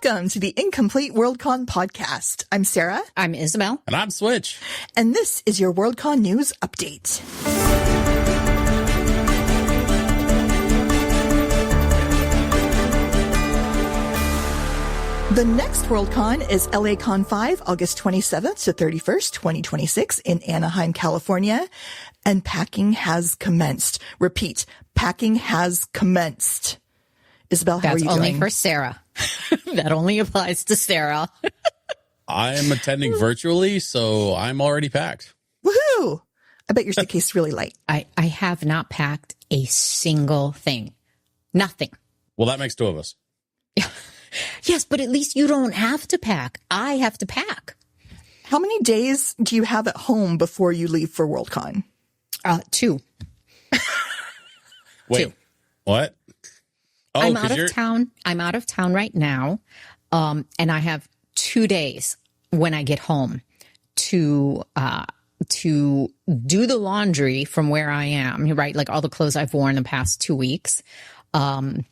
Welcome to the Incomplete WorldCon podcast. I'm Sarah. I'm Isabel. And I'm Switch. And this is your WorldCon news update. The next WorldCon is LACon V, August 27th to 31st, 2026 in Anaheim, California. And packing has commenced. Repeat, packing has commenced. Isabel, how are you doing? That's only for Sarah. That only applies to Sarah. I am attending virtually, so I'm already packed. Woohoo! I bet your suitcase is really light. I have not packed a single thing. Nothing. Well, that makes two of us. Yes, but at least you don't have to pack. I have to pack. How many days do you have at home before you leave for WorldCon? 2. Wait, 2. What? Oh, I'm out of town. I'm out of town right now. And I have 2 days when I get home to do the laundry from where I am, right? Like all the clothes I've worn the past 2 weeks. I'm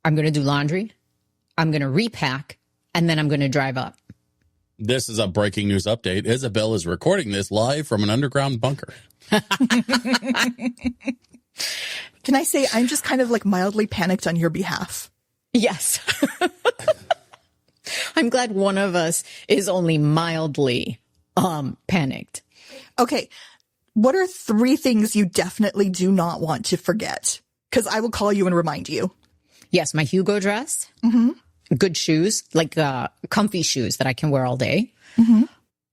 going to do laundry. I'm going to repack, and then I'm going to drive up. This is a breaking news update. Isabel is recording this live from an underground bunker. Can I say I'm just kind of like mildly panicked on your behalf? Yes. I'm glad one of us is only mildly panicked. Okay. What are 3 things you definitely do not want to forget? Because I will call you and remind you. Yes, my Hugo dress. Mm-hmm. Good shoes, like comfy shoes that I can wear all day. Mm-hmm.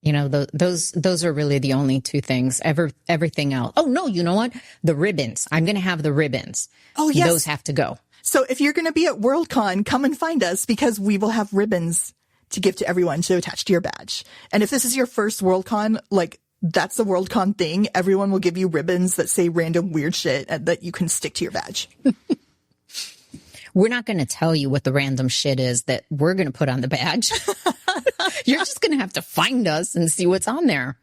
You know, those are really the only 2 things. Everything else. Oh, no, you know what? The ribbons. I'm going to have the ribbons. Oh, yes. Those have to go. So if you're going to be at WorldCon, come and find us because we will have ribbons to give to everyone to attach to your badge. And if this is your first WorldCon, like that's the WorldCon thing. Everyone will give you ribbons that say random weird shit that you can stick to your badge. We're not going to tell you what the random shit is that we're going to put on the badge. You're just going to have to find us and see what's on there.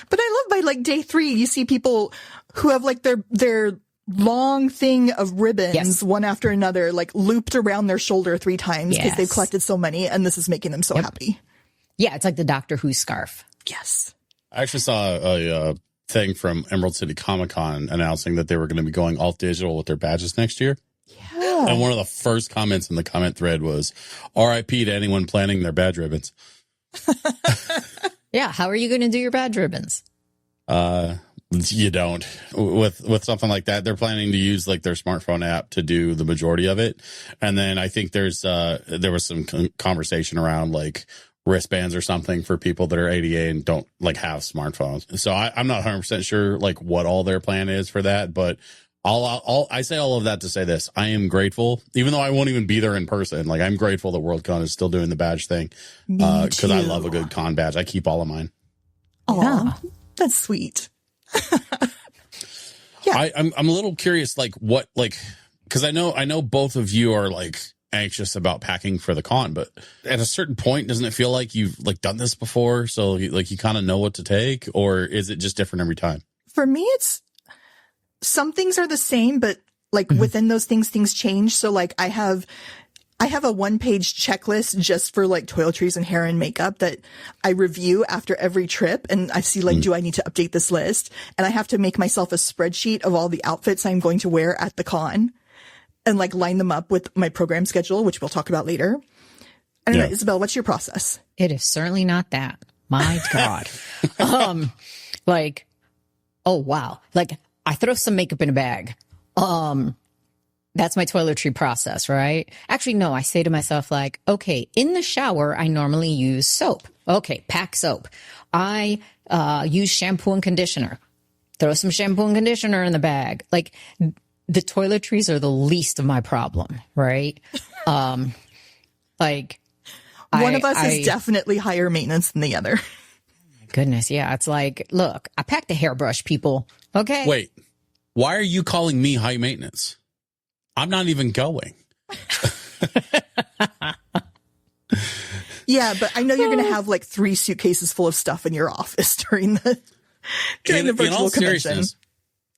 But I love by like day 3, you see people who have like their long thing of ribbons, yes, one after another, like looped around their shoulder 3 times because they've collected so many, and this is making them so happy. Yeah, it's like the Doctor Who scarf. Yes. I actually saw a thing from Emerald City Comic Con announcing that they were going to be going all digital with their badges next year. Yeah. And one of the first comments in the comment thread was, RIP to anyone planning their badge ribbons. Yeah, how are you going to do your badge ribbons? You don't. With something like that, they're planning to use like their smartphone app to do the majority of it. And then I think there was some conversation around like wristbands or something for people that are ADA and don't like have smartphones. So I'm not 100% sure like what all their plan is for that, but I say all of that to say this. I am grateful, even though I won't even be there in person. Like I'm grateful that WorldCon is still doing the badge thing because I love a good con badge. I keep all of mine. Oh, that's sweet. Yeah, I'm a little curious, like what, like, because I know both of you are like anxious about packing for the con, but at a certain point, doesn't it feel like you've like done this before, so like you kind of know what to take, or is it just different every time? For me, it's some things are the same, but like within those things change. So like I have a 1-page checklist just for like toiletries and hair and makeup that I review after every trip. And I see like, do I need to update this list? And I have to make myself a spreadsheet of all the outfits I'm going to wear at the con and like line them up with my program schedule, which we'll talk about later. I don't know, Isabel, what's your process? It is certainly not that. My God. Like, oh, wow. Like I throw some makeup in a bag. That's my toiletry process, right? Actually, no, I say to myself like, okay, in the shower, I normally use soap. Okay, pack soap. I use shampoo and conditioner. Throw some shampoo and conditioner in the bag. Like the toiletries are the least of my problem, right? Like one of us is definitely higher maintenance than the other. Goodness, yeah. It's like, look, I packed a hairbrush, people. Okay. Wait, why are you calling me high maintenance? I'm not even going. Yeah, but I know you're going to have like 3 suitcases full of stuff in your office during the virtual convention.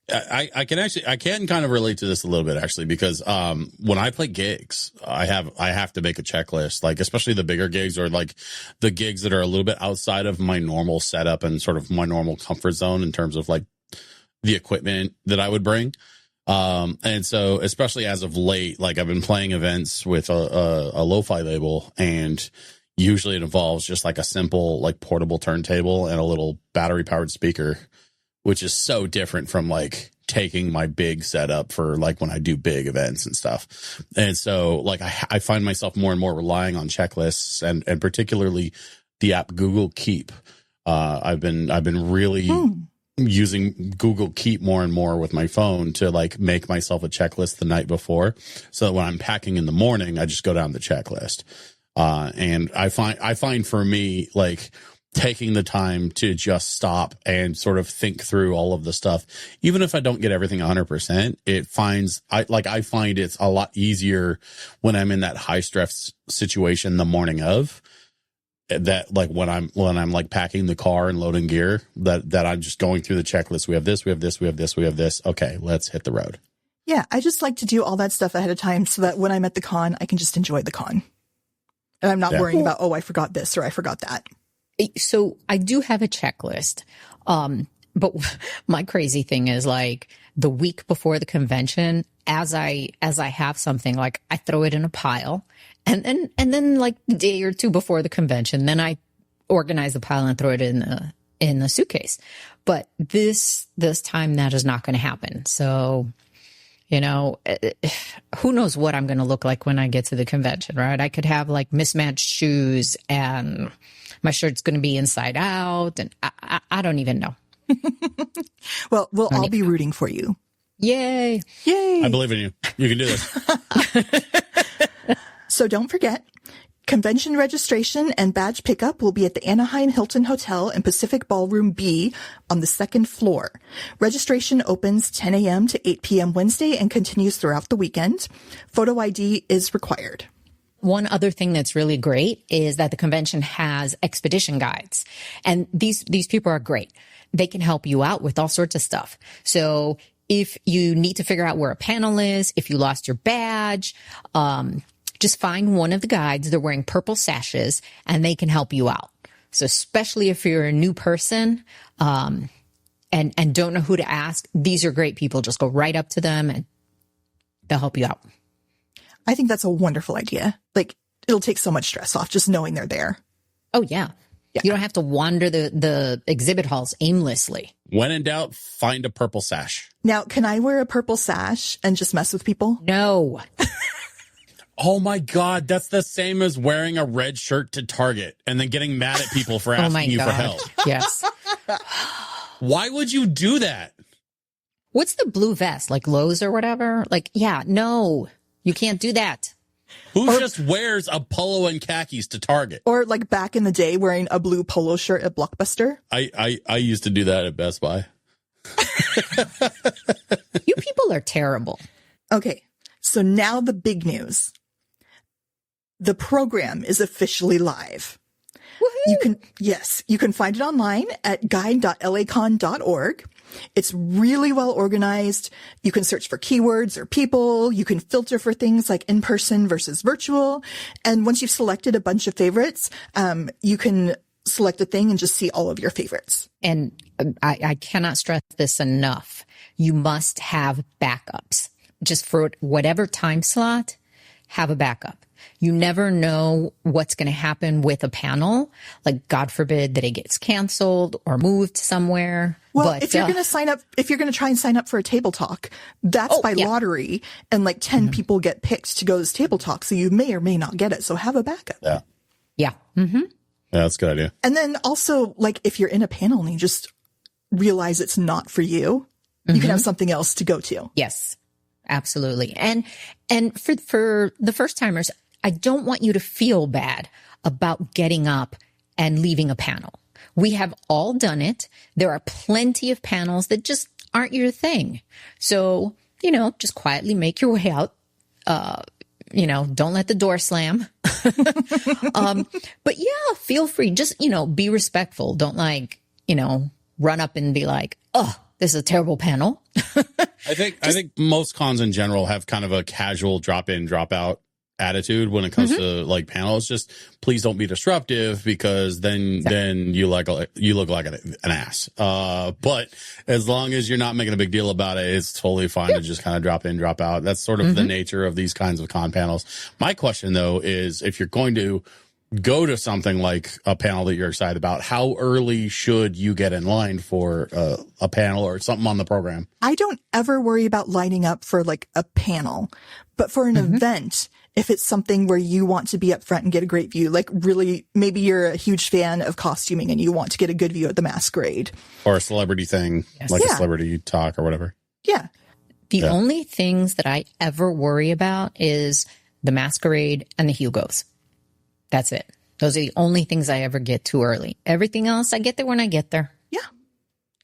I can kind of relate to this a little bit actually, because when I play gigs, I have to make a checklist, like especially the bigger gigs or like the gigs that are a little bit outside of my normal setup and sort of my normal comfort zone in terms of like the equipment that I would bring. And so especially as of late, like I've been playing events with a lo-fi label, and usually it involves just like a simple like portable turntable and a little battery powered speaker, which is so different from like taking my big setup for like when I do big events and stuff. And so like I find myself more and more relying on checklists and particularly the app Google Keep. I've been really using Google Keep more and more with my phone to like make myself a checklist the night before. So that when I'm packing in the morning, I just go down the checklist. And I find for me, like, taking the time to just stop and sort of think through all of the stuff, even if I don't get everything 100%, I find it's a lot easier when I'm in that high stress situation the morning of that, like when I'm like packing the car and loading gear, that I'm just going through the checklist. We have this, we have this, we have this, we have this. Okay, let's hit the road. Yeah. I just like to do all that stuff ahead of time so that when I'm at the con, I can just enjoy the con. And I'm not worrying about, oh, I forgot this or I forgot that. So I do have a checklist. But my crazy thing is like the week before the convention, as I have something, like I throw it in a pile, and then like the day or two before the convention, then I organize the pile and throw it in the suitcase. But this time that is not going to happen. So, you know, who knows what I'm going to look like when I get to the convention, right? I could have like mismatched shoes and my shirt's going to be inside out, and I don't even know. Well, we'll all be rooting for you. Yay. Yay. I believe in you. You can do this. So don't forget, convention registration and badge pickup will be at the Anaheim Hilton Hotel in Pacific Ballroom B on the second floor. Registration opens 10 a.m. to 8 p.m. Wednesday and continues throughout the weekend. Photo ID is required. One other thing that's really great is that the convention has expedition guides, and these people are great. They can help you out with all sorts of stuff. So if you need to figure out where a panel is, if you lost your badge, just find one of the guides. They're wearing purple sashes and they can help you out. So especially if you're a new person, and don't know who to ask, these are great people. Just go right up to them and they'll help you out. I think that's a wonderful idea. Like, it'll take so much stress off just knowing they're there. Oh, yeah. You don't have to wander the exhibit halls aimlessly. When in doubt, find a purple sash. Now, can I wear a purple sash and just mess with people? No. Oh my God, that's the same as wearing a red shirt to Target and then getting mad at people for asking you for help. Yes. Why would you do that? What's the blue vest? Like Lowe's or whatever? Like, yeah, no, you can't do that. Who just wears a polo and khakis to Target? Or like back in the day wearing a blue polo shirt at Blockbuster? I used to do that at Best Buy. You people are terrible. Okay, so now the big news. The program is officially live. Woohoo! You can find it online at guide.lacon.org. It's really well organized. You can search for keywords or people. You can filter for things like in-person versus virtual. And once you've selected a bunch of favorites, you can select a thing and just see all of your favorites. And I cannot stress this enough. You must have backups. Just for whatever time slot, have a backup. You never know what's going to happen with a panel. Like, God forbid that it gets canceled or moved somewhere. Well, but, if you're going to try and sign up for a table talk, that's by lottery, and like 10 people get picked to go to this table talk. So you may or may not get it. So have a backup. Yeah. Yeah. Mm-hmm. Yeah, that's a good idea. And then also, like, if you're in a panel and you just realize it's not for you, you can have something else to go to. Yes, absolutely. And for the first timers, I don't want you to feel bad about getting up and leaving a panel. We have all done it. There are plenty of panels that just aren't your thing. So, just quietly make your way out. Don't let the door slam. But yeah, feel free. Just, be respectful. Don't run up and be like, oh, this is a terrible panel. I think most cons in general have kind of a casual drop in, drop out attitude when it comes to like panels. Just please don't be disruptive, because then you look like an ass. But as long as you're not making a big deal about it, it's totally fine to just kind of drop in, drop out. That's sort of the nature of these kinds of con panels. My question though is, if you're going to go to something like a panel that you're excited about, how early should you get in line for a panel or something on the program? I don't ever worry about lining up for like a panel, but for an event, if it's something where you want to be up front and get a great view, like really, maybe you're a huge fan of costuming and you want to get a good view at the masquerade. Or a celebrity thing, like a celebrity talk or whatever. Yeah. The only things that I ever worry about is the masquerade and the Hugos. That's it. Those are the only things I ever get too early. Everything else, I get there when I get there. Yeah.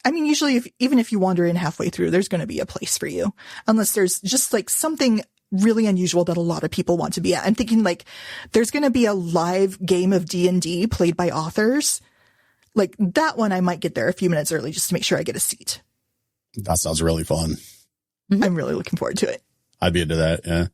I mean, usually even if you wander in halfway through, there's going to be a place for you. Unless there's just like something really unusual that a lot of people want to be at. I'm thinking like there's going to be a live game of D&D played by authors. Like that one, I might get there a few minutes early just to make sure I get a seat. That sounds really fun. I'm really looking forward to it. I'd be into that. Yeah.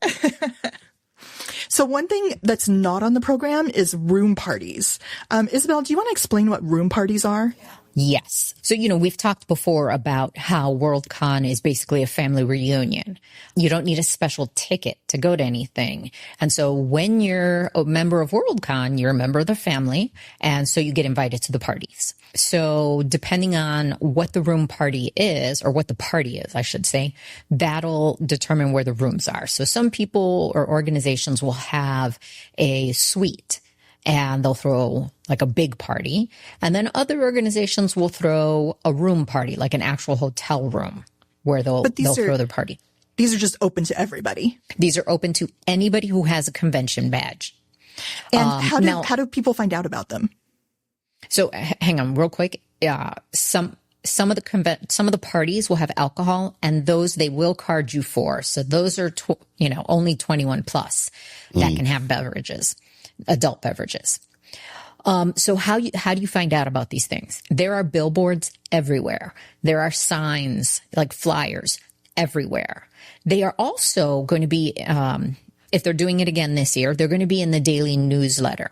So one thing that's not on the program is room parties. Isabel, do you want to explain what room parties are? Yes. So, we've talked before about how WorldCon is basically a family reunion. You don't need a special ticket to go to anything. And so when you're a member of WorldCon, you're a member of the family. And so you get invited to the parties. So depending on what the room party is, or what the party is, I should say, that'll determine where the rooms are. So some people or organizations will have a suite, and they'll throw like a big party. And then other organizations will throw a room party, like an actual hotel room where they'll throw their party. These are just open to everybody. These are open to anybody who has a convention badge. And how do people find out about them? So hang on real quick. Some of the parties will have alcohol, and those they will card you for. So those are, only 21 plus that can have beverages. Adult beverages. So how do you find out about these things? There are billboards everywhere. There are signs, like flyers, everywhere. They are also going to be, if they're doing it again this year, they're going to be in the daily newsletter.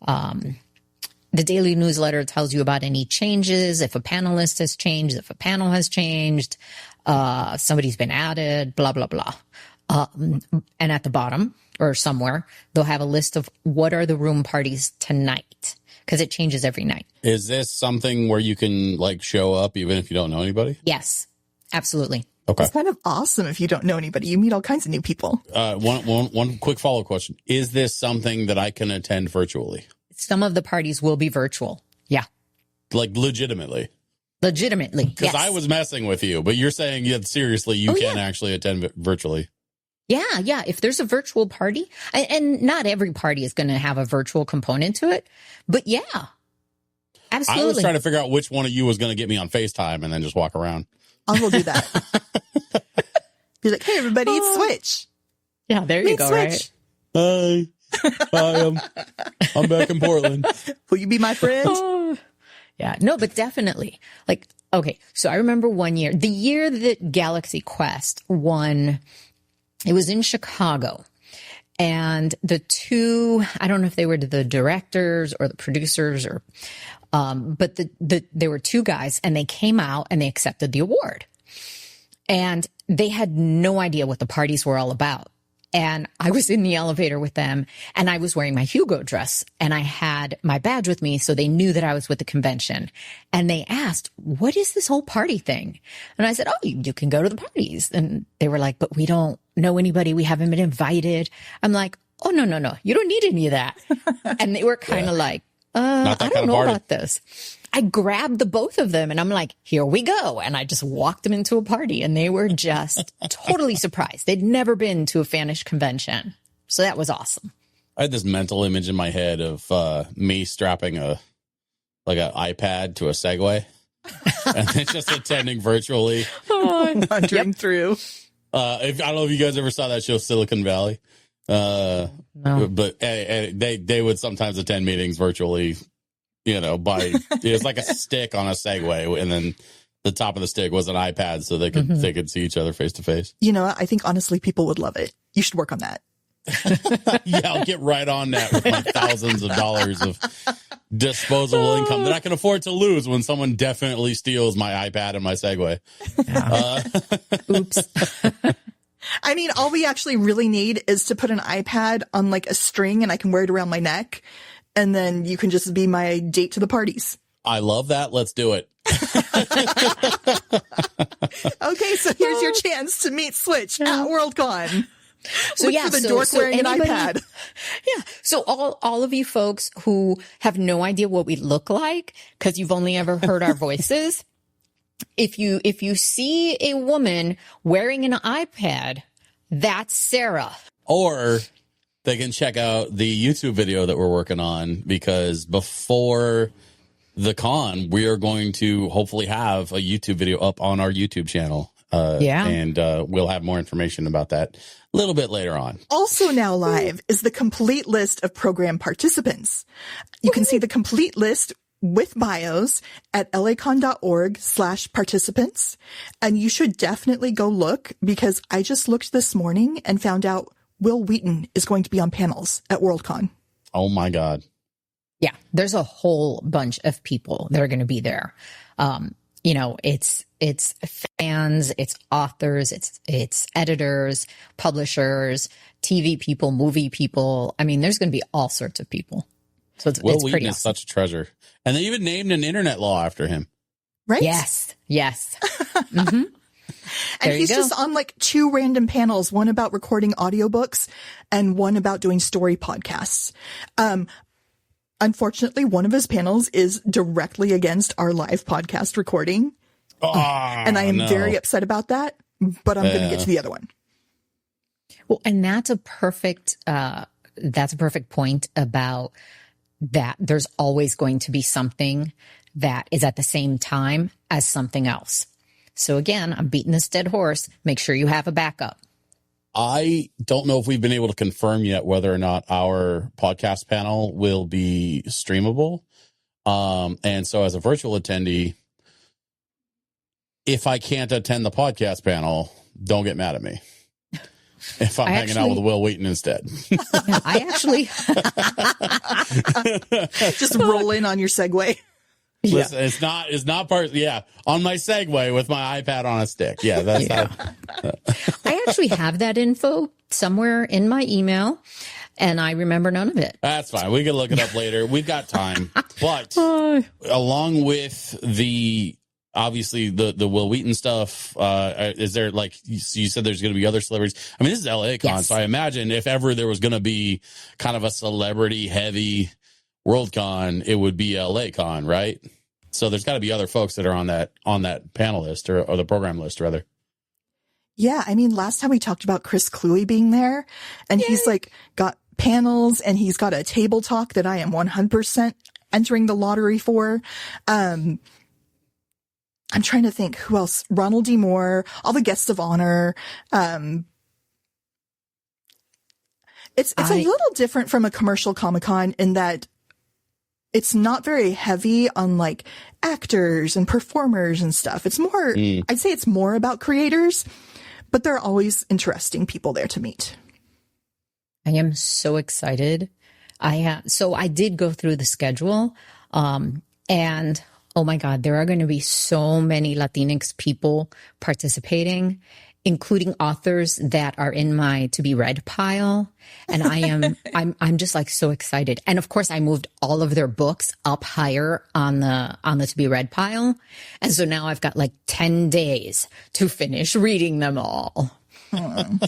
The daily newsletter tells you about any changes, if a panelist has changed, if a panel has changed, somebody's been added, blah, blah, blah. And at the bottom or somewhere, they'll have a list of what are the room parties tonight, because it changes every night. Is this something where you can like show up even if you don't know anybody? Yes, absolutely. Okay. It's kind of awesome if you don't know anybody. You meet all kinds of new people. One quick follow-up question. Is this something that I can attend virtually? Some of the parties will be virtual. Yeah. Like legitimately? Legitimately, because I was messing with you, but you're saying seriously you can actually attend virtually. Yeah. If there's a virtual party, and not every party is going to have a virtual component to it, but yeah, absolutely. I was trying to figure out which one of you was going to get me on FaceTime and then just walk around. I will do that. Be like, hey, everybody, it's Switch. Yeah, there you go, Switch. Right? Hi, I'm back in Portland. Will you be my friend? Yeah, no, but definitely. Like, okay, so I remember the year that Galaxy Quest won. It was in Chicago, and the two, I don't know if they were the directors or the producers but there were two guys, and they came out and they accepted the award, and they had no idea what the parties were all about. And I was in the elevator with them, and I was wearing my Hugo dress, and I had my badge with me, so they knew that I was with the convention. And they asked, what is this whole party thing? And I said, oh, you can go to the parties. And they were like, but we don't know anybody. We haven't been invited. I'm like, oh, no. You don't need any of that. And they were kind of like, I don't know about this. I grabbed the both of them and I'm like, here we go. And I just walked them into a party, and they were just totally surprised. They'd never been to a fanish convention. So that was awesome. I had this mental image in my head of me strapping an iPad to a Segway and then just attending virtually. Wandering through. I don't know if you guys ever saw that show Silicon Valley. No. But they would sometimes attend meetings virtually. It's like a stick on a Segway, and then The top of the stick was an iPad so they could see each other face to face. You know, I think honestly people would love it. You should work on that. Yeah, I'll get right on that with my thousands of dollars of disposable income that I can afford to lose when someone definitely steals my iPad and my Segway. Yeah. Oops. I mean, all we actually really need is to put an iPad on like a string and I can wear it around my neck. And then you can just be my date to the parties. I love that. Let's do it. Okay, so here's your chance to meet Switch at Worldcon. So Look for the dork wearing an iPad. Yeah. So all of you folks who have no idea what we look like because you've only ever heard our voices, if you see a woman wearing an iPad, that's Sarah. Or they can check out the YouTube video that we're working on, because before the con, we are going to hopefully have a YouTube video up on our YouTube channel. And we'll have more information about that a little bit later on. Also now live is the complete list of program participants. You can see the complete list with bios at LACon.org/participants. And you should definitely go look, because I just looked this morning and found out Will Wheaton is going to be on panels at Worldcon. Oh my God. Yeah, there's a whole bunch of people that are going to be there. You know, it's fans, it's authors, it's editors, publishers, TV people, movie people. I mean, there's going to be all sorts of people. So it's Will Wheaton pretty is awesome. such a treasure. And they even named an internet law after him. Right? Yes. Mm-hmm. And he's just on like 2 random panels, one about recording audiobooks and one about doing story podcasts. Unfortunately, one of his panels is directly against our live podcast recording. And I am very upset about that, but I'm going to get to the other one. Well, and that's a perfect point about that. There's always going to be something that is at the same time as something else. So again, I'm beating this dead horse. Make sure you have a backup. I don't know if we've been able to confirm yet whether or not our podcast panel will be streamable. And so as a virtual attendee, if I can't attend the podcast panel, don't get mad at me. If I'm hanging out with Will Wheaton instead. I actually just roll in on your Segway. Listen, it's not part. Yeah. On my Segway with my iPad on a stick. Yeah. That's I actually have that info somewhere in my email, and I remember none of it. That's fine. We can look it up later. We've got time. But along with obviously the Will Wheaton stuff, is there, like you said, there's going to be other celebrities. I mean, this is LACon, yes. So I imagine if ever there was going to be kind of a celebrity heavy Worldcon, it would be LACon, right? So there's got to be other folks that are on that panel list or the program list, rather. Yeah, I mean, last time we talked about Chris Cluey being there, and he's like got panels, and he's got a table talk that I am 100% entering the lottery for. I'm trying to think who else. Ronald D. Moore, all the guests of honor. It's a little different from a commercial Comic-Con in that it's not very heavy on like actors and performers and stuff. It's more, I'd say it's more about creators, but there are always interesting people there to meet. I am so excited. So I did go through the schedule, and oh my God, there are going to be so many Latinx people participating, including authors that are in my to be read pile. And I'm just like so excited. And of course I moved all of their books up higher on the to be read pile. And so now I've got like 10 days to finish reading them all.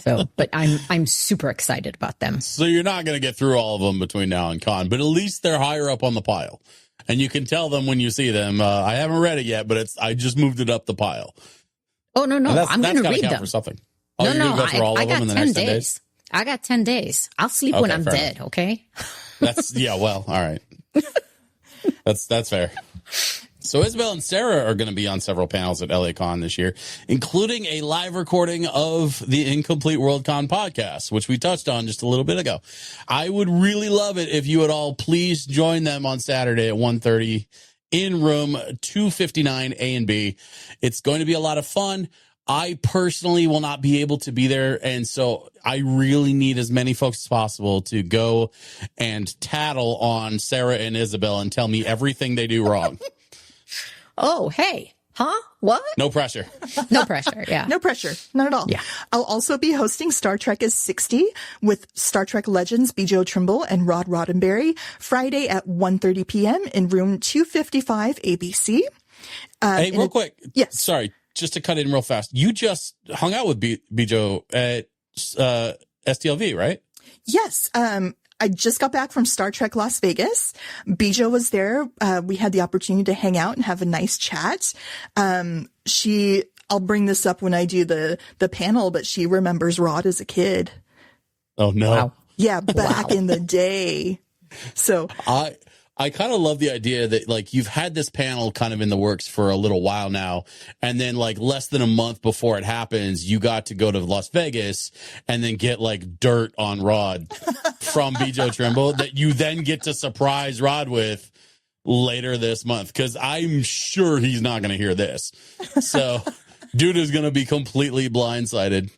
So, but I'm super excited about them. So you're not going to get through all of them between now and con, but at least they're higher up on the pile. And you can tell them when you see them, I haven't read it yet, but I just moved it up the pile. Oh, no, I'm going to read them. For something. Oh, No, you're going to go through all of them in the next 10 days? I got 10 days. I'll sleep when I'm dead, okay? Well, all right. That's fair. So Isabel and Sarah are going to be on several panels at LACon this year, including a live recording of the Incomplete Worldcon podcast, which we touched on just a little bit ago. I would really love it if you would all please join them on Saturday at 1:30 in room 259 A and B. It's going to be a lot of fun. I personally will not be able to be there, and so I really need as many folks as possible to go and tattle on Sarah and Isabel and tell me everything they do wrong. Oh, hey. Huh? What? No pressure. No pressure. Yeah. No pressure. Not at all. Yeah. I'll also be hosting Star Trek is 60 with Star Trek legends Bijo Trimble and Rod Roddenberry Friday at 1:30 p.m. in room 255 ABC. Hey, real quick. Yes. Sorry, just to cut in real fast. You just hung out with Bijo at STLV, right? Yes. I just got back from Star Trek Las Vegas. Bijo was there. We had the opportunity to hang out and have a nice chat. I'll bring this up when I do the panel, but she remembers Rod as a kid. Oh, no. Wow. Yeah, back in the day. So I kind of love the idea that like you've had this panel kind of in the works for a little while now. And then like less than a month before it happens, you got to go to Las Vegas and then get like dirt on Rod from Bijo Trimble that you then get to surprise Rod with later this month. Cause I'm sure he's not going to hear this. So dude is going to be completely blindsided.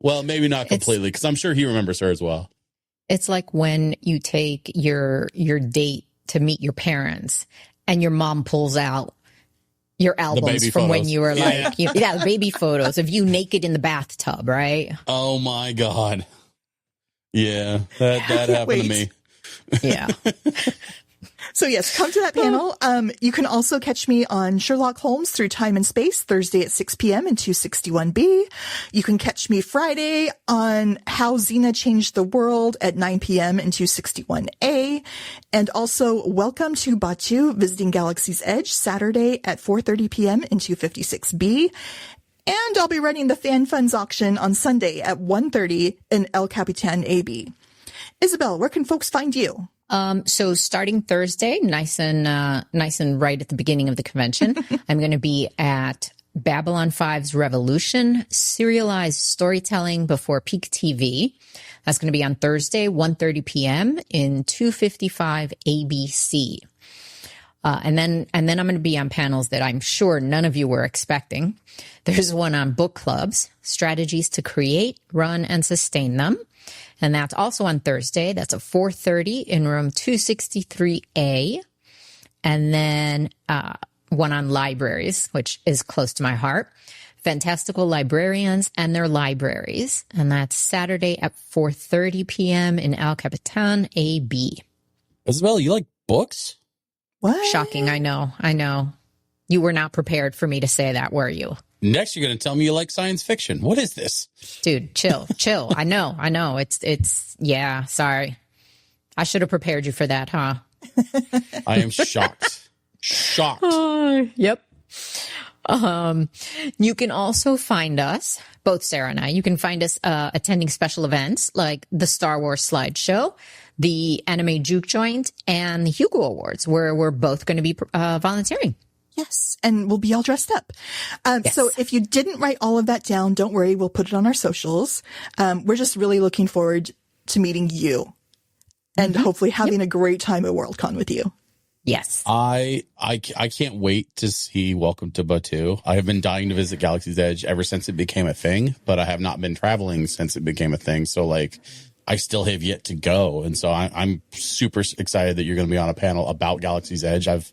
Well, maybe not completely because I'm sure he remembers her as well. It's like when you take your date to meet your parents and your mom pulls out your albums from when you were like, the baby photos of you naked in the bathtub, right? Oh my God. Yeah, that happened to me. Yeah. So yes, come to that panel. You can also catch me on Sherlock Holmes Through Time and Space Thursday at 6 p.m. in 261B. You can catch me Friday on How Xena Changed the World at 9 p.m. in 261A. And also Welcome to Batu Visiting Galaxy's Edge Saturday at 4:30 p.m. in 256B. And I'll be running the Fan Funds auction on Sunday at 1:30 in El Capitan AB. Isabel, where can folks find you? So starting Thursday, nice and right at the beginning of the convention, I'm going to be at Babylon 5's Revolution, serialized storytelling before peak TV. That's going to be on Thursday, 1:30 p.m. in 255 ABC. And then I'm going to be on panels that I'm sure none of you were expecting. There's one on book clubs, strategies to create, run, and sustain them. And that's also on Thursday. That's at 4:30 in room 263A. And then one on libraries, which is close to my heart. Fantastical Librarians and Their Libraries. And that's Saturday at 4:30 p.m. in El Capitan AB. Isabel, you like books? What? Shocking. I know. You were not prepared for me to say that, were you? Next, you're going to tell me you like science fiction. What is this? Dude, chill. I know. It's, yeah, sorry. I should have prepared you for that, huh? I am shocked. Yep. You can also find us, both Sarah and I, you can find us attending special events like the Star Wars slideshow, the Anime Juke Joint, and the Hugo Awards, where we're both going to be volunteering. Yes, and we'll be all dressed up. Yes. So if you didn't write all of that down, don't worry. We'll put it on our socials. We're just really looking forward to meeting you and hopefully having a great time at Worldcon with you. Yes. I can't wait to see Welcome to Batu. I have been dying to visit Galaxy's Edge ever since it became a thing, but I have not been traveling since it became a thing. So like, I still have yet to go. And so I'm super excited that you're going to be on a panel about Galaxy's Edge. I've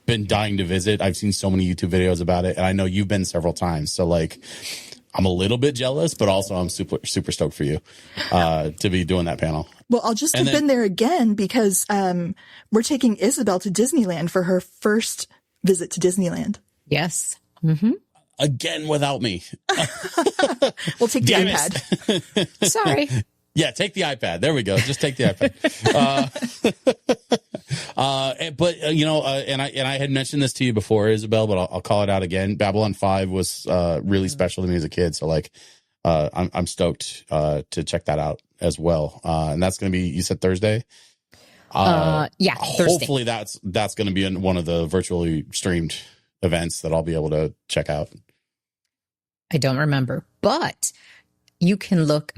been dying to visit. I've seen so many YouTube videos about it, and I know you've been several times. So like, I'm a little bit jealous, but also I'm super stoked for you to be doing that panel. Well, I'll just have been there again because we're taking Isabel to Disneyland for her first visit to Disneyland. Yes. Again without me. We'll take the iPad. Sorry. Yeah, take the iPad. There we go. Just take the iPad. But you know, and I had mentioned this to you before, Isabel, but I'll call it out again. Babylon 5 was really special to me as a kid, so like, I'm stoked to check that out as well. And that's going to be, you said Thursday. Yeah, Thursday. Hopefully that's going to be in one of the virtually streamed events that I'll be able to check out. I don't remember, but you can look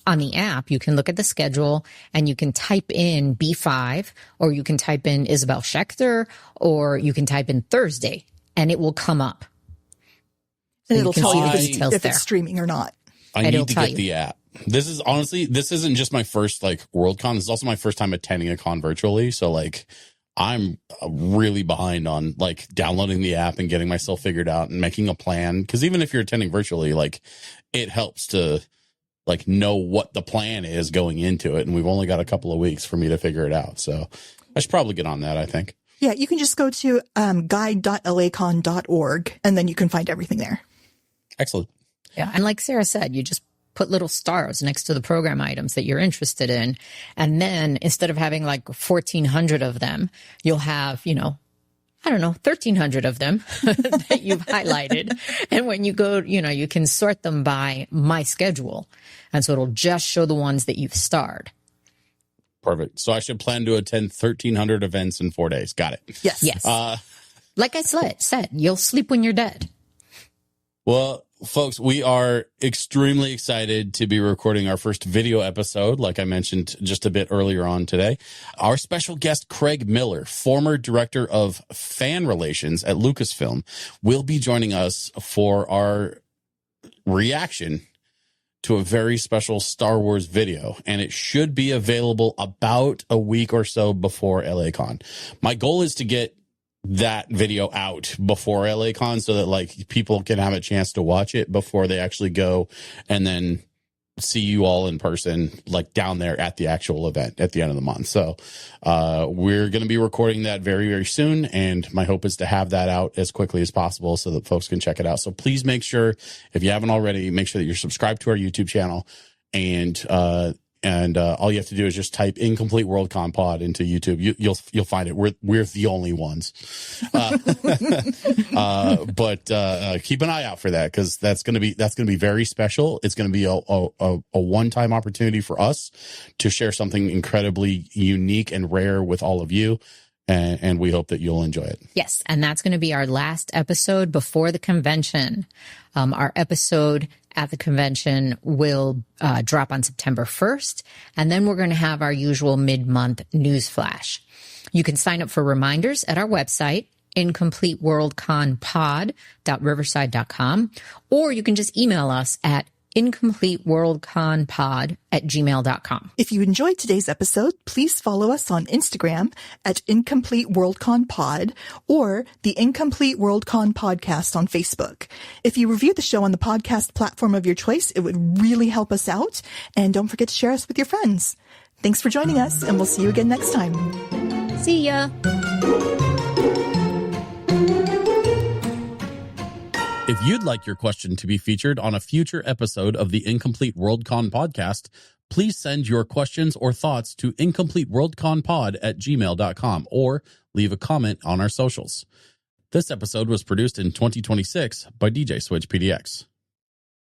on the app, you can look at the schedule and you can type in B5, or you can type in Isabel Schechter, or you can type in Thursday, and it will come up. And it'll tell you if it's streaming or not. I need to get the app. This is honestly, this isn't just my first like Worldcon. This is also my first time attending a con virtually. So like, I'm really behind on like downloading the app and getting myself figured out and making a plan. Cause even if you're attending virtually, like it helps to like know what the plan is going into it. And we've only got a couple of weeks for me to figure it out. So I should probably get on that, I think. Yeah. You can just go to guide.lacon.org and then you can find everything there. Excellent. Yeah. And like Sarah said, you just put little stars next to the program items that you're interested in. And then instead of having like 1,400 of them, you'll have, 1,300 of them that you've highlighted. And when you go, you can sort them by my schedule. And so it'll just show the ones that you've starred. Perfect. So I should plan to attend 1,300 events in 4 days. Got it. Yes. Yes. Like I said, you'll sleep when you're dead. Well, folks, we are extremely excited to be recording our first video episode, like I mentioned just a bit earlier on today. Our special guest, Craig Miller, former director of fan relations at Lucasfilm, will be joining us for our reaction to a very special Star Wars video, and it should be available about a week or so before LACon. My goal is to get that video out before LACon so that like people can have a chance to watch it before they actually go and then see you all in person, like down there at the actual event at the end of the month. So we're going to be recording that very, very soon. And my hope is to have that out as quickly as possible so that folks can check it out. So please make sure, if you haven't already, make sure that you're subscribed to our YouTube channel. And all you have to do is just type Incomplete Worldcon Pod into YouTube. You'll find it. We're the only ones. But keep an eye out for that, because that's gonna be very special. It's gonna be a one-time opportunity for us to share something incredibly unique and rare with all of you. And we hope that you'll enjoy it. Yes. And that's going to be our last episode before the convention. Our episode at the convention will drop on September 1st. And then we're going to have our usual mid-month news flash. You can sign up for reminders at our website, incompleteworldconpod.riverside.com, or you can just email us at incompleteworldconpod@gmail.com. If you enjoyed today's episode, please follow us on Instagram at Incomplete Worldcon Pod or the Incomplete Worldcon Podcast on Facebook. If you review the show on the podcast platform of your choice, it would really help us out. And don't forget to share us with your friends. Thanks for joining us, and we'll see you again next time. See ya. If you'd like your question to be featured on a future episode of the Incomplete Worldcon podcast, please send your questions or thoughts to incompleteworldconpod@gmail.com or leave a comment on our socials. This episode was produced in 2026 by DJ Switch PDX.